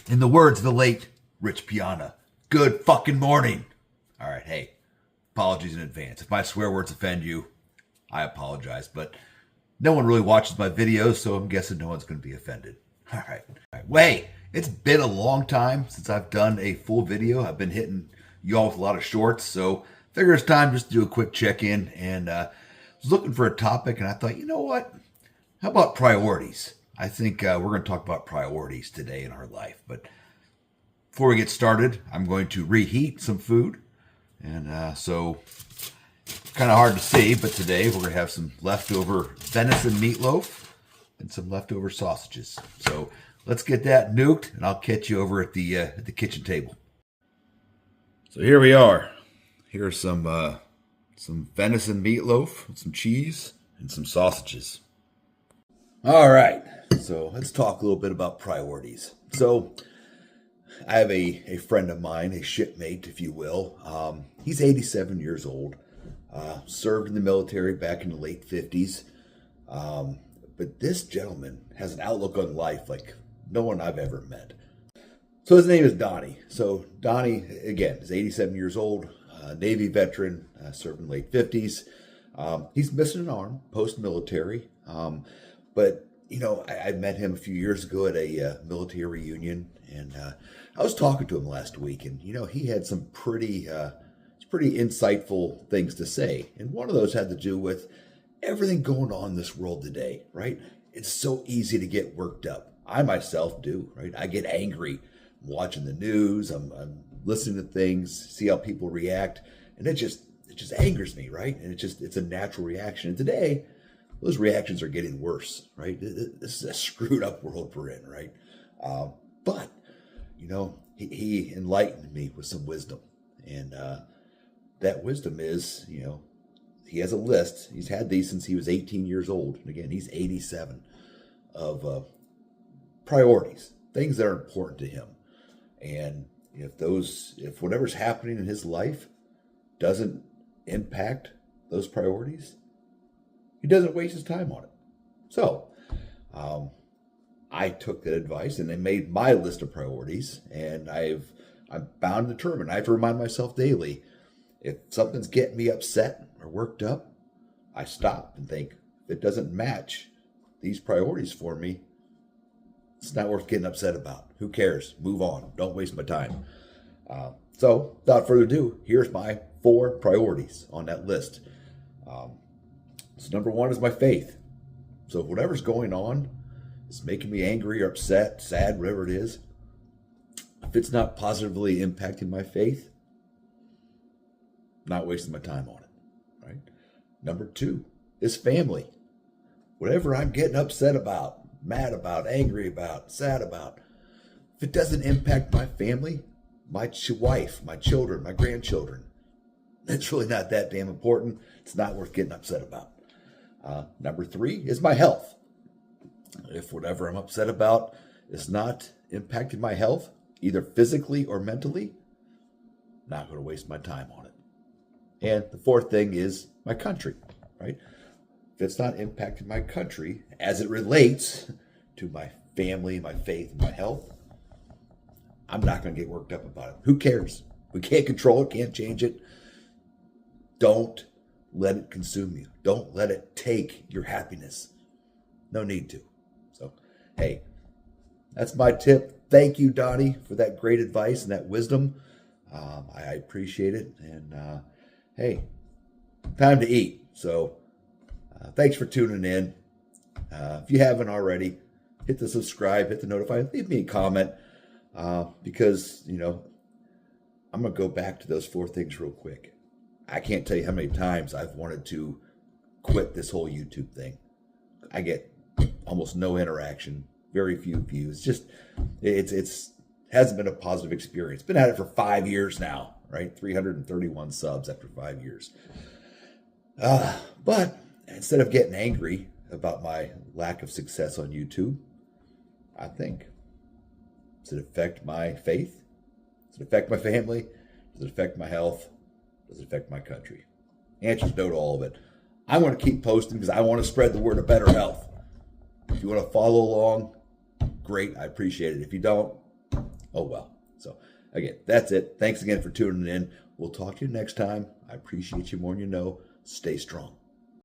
In the words of the late Rich Piana, good fucking morning. All right, hey, apologies in advance. If my swear words offend you, I apologize, but no one really watches my videos, so I'm guessing no one's going to be offended. All right. Wait, it's been a long time since I've done a full video. I've been hitting y'all with a lot of shorts, so I figure it's time just to do a quick check-in, and was looking for a topic, and I thought, you know what? How about priorities? I think we're going to talk about priorities today in our life, but before we get started, I'm going to reheat some food, and so kind of hard to see, but today we're going to have some leftover venison meatloaf and some leftover sausages. So let's get that nuked, and I'll catch you over at the kitchen table. So here we are. Here's some venison meatloaf with some cheese and some sausages. All right, so let's talk a little bit about priorities. So I have a friend of mine, a shipmate, if you will. He's 87 years old, served in the military back in the late 50s. But this gentleman has an outlook on life like no one I've ever met. So his name is Donnie. So Donnie, again, is 87 years old, Navy veteran, served in the late 50s. He's missing an arm, post-military. But, you know, I met him a few years ago at a military reunion, and I was talking to him last week, and, you know, he had some pretty insightful things to say. And one of those had to do with everything going on in this world today, right? It's so easy to get worked up. I myself do, right? I get angry watching the news. I'm listening to things, see how people react, and it just angers me, right? And it's a natural reaction. And today, those reactions are getting worse, right? This is a screwed up world we're in, right? But, you know, he enlightened me with some wisdom. And that wisdom is, you know, he has a list. He's had these since he was 18 years old. And again, he's 87 of priorities, things that are important to him. And if whatever's happening in his life doesn't impact those priorities, he doesn't waste his time on it. So I took that advice and I made my list of priorities, and I'm bound and determined. I have to remind myself daily, if something's getting me upset or worked up, I stop and think, if it doesn't match these priorities for me, it's not worth getting upset about. Who cares? Move on. Don't waste my time. So without further ado, here's my 4 priorities on that list. So number 1 is my faith. So if whatever's going on is making me angry or upset, sad, whatever it is, if it's not positively impacting my faith, not wasting my time on it, right? Number 2 is family. Whatever I'm getting upset about, mad about, angry about, sad about, if it doesn't impact my family, my wife, my children, my grandchildren, it's really not that damn important. It's not worth getting upset about. Number 3 is my health. If whatever I'm upset about is not impacting my health, either physically or mentally, not going to waste my time on it. And the 4th thing is my country, right? If it's not impacting my country as it relates to my family, my faith, my health, I'm not going to get worked up about it. Who cares? We can't control it, can't change it. Don't let it consume you. Don't let it take your happiness. No need to. So, hey, that's my tip. Thank you, Donnie, for that great advice and that wisdom. I appreciate it. And hey, time to eat. So thanks for tuning in. If you haven't already, hit the subscribe, hit the notify, leave me a comment, because, you know, I'm going to go back to those 4 things real quick. I can't tell you how many times I've wanted to quit this whole YouTube thing. I get almost no interaction, very few views. Just it's hasn't been a positive experience. Been at it for 5 years now, right? 331 subs after 5 years. But instead of getting angry about my lack of success on YouTube, I think, does it affect my faith? Does it affect my family? Does it affect my health? Does it affect my country? Answer's no to all of it. I want to keep posting because I want to spread the word of better health. If you want to follow along, great. I appreciate it. If you don't, Oh well. So again, that's it. Thanks again for tuning in. We'll talk to you next time. I appreciate you more than you know. Stay strong.